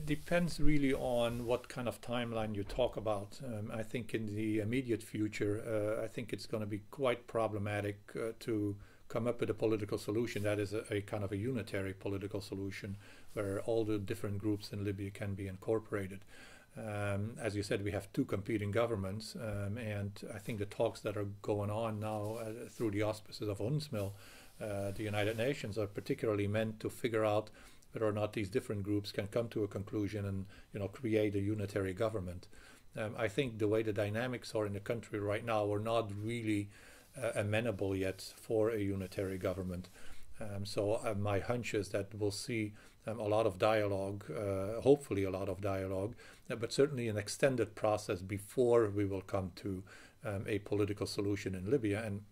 it depends really on what kind of timeline you talk about. I think in the immediate future, I think it's going to be quite problematic to come up with a political solution that is a kind of a unitary political solution where all the different groups in Libya can be incorporated. As you said, we have two competing governments, and I think the talks that are going on now through the auspices of UNSMIL, the United Nations, are particularly meant to figure out whether or not these different groups can come to a conclusion and, you know, create a unitary government. I think the way the dynamics are in the country right now, we're not really amenable yet for a unitary government. So my hunch is that we'll see a lot of dialogue, hopefully a lot of dialogue, but certainly an extended process before we will come to a political solution in Libya. And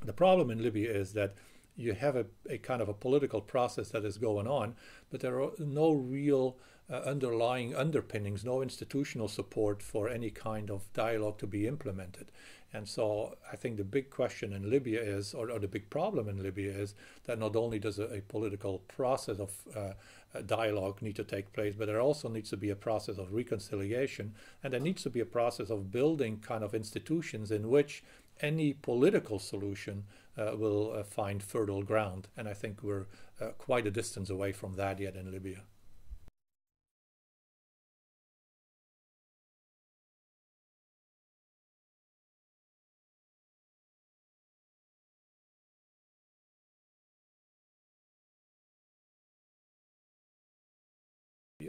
the problem in Libya is that you have a kind of a political process that is going on, but there are no real underlying underpinnings, no institutional support for any kind of dialogue to be implemented. And so I think the big question in Libya is, or the big problem in Libya is, that not only does a political process of dialogue need to take place, but there also needs to be a process of reconciliation, and there needs to be a process of building kind of institutions in which any political solution will find fertile ground. And I think we're quite a distance away from that yet in Libya.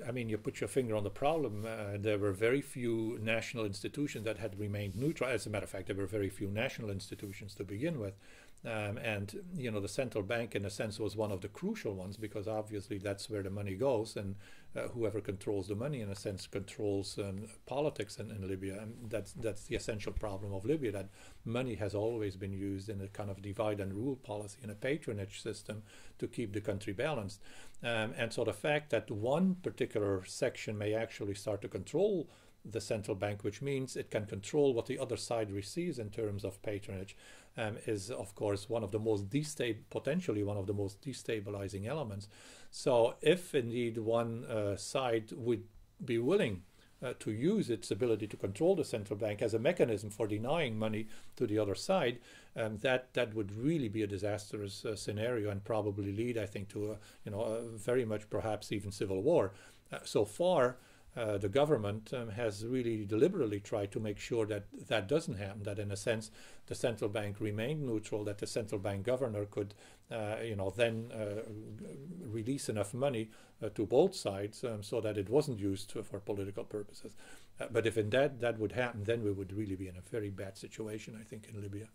I mean, you put your finger on the problem. There were very few national institutions that had remained neutral. As a matter of fact, there were very few national institutions to begin with. And, you know, the central bank, in a sense, was one of the crucial ones, because obviously that's where the money goes, and whoever controls the money, in a sense, controls politics in Libya. And that's the essential problem of Libya, that money has always been used in a kind of divide and rule policy, in a patronage system, to keep the country balanced. And so the fact that one particular section may actually start to control the central bank, which means it can control what the other side receives in terms of patronage, is of course one of the most potentially one of the most destabilizing elements. So if indeed one side would be willing to use its ability to control the central bank as a mechanism for denying money to the other side, that would really be a disastrous scenario, and probably lead, I think, to a very much perhaps even civil war. So far, the government has really deliberately tried to make sure that that doesn't happen, that in a sense the central bank remained neutral, that the central bank governor could then release enough money to both sides so that it wasn't used for political purposes. But if in that would happen, then we would really be in a very bad situation, I think, in Libya.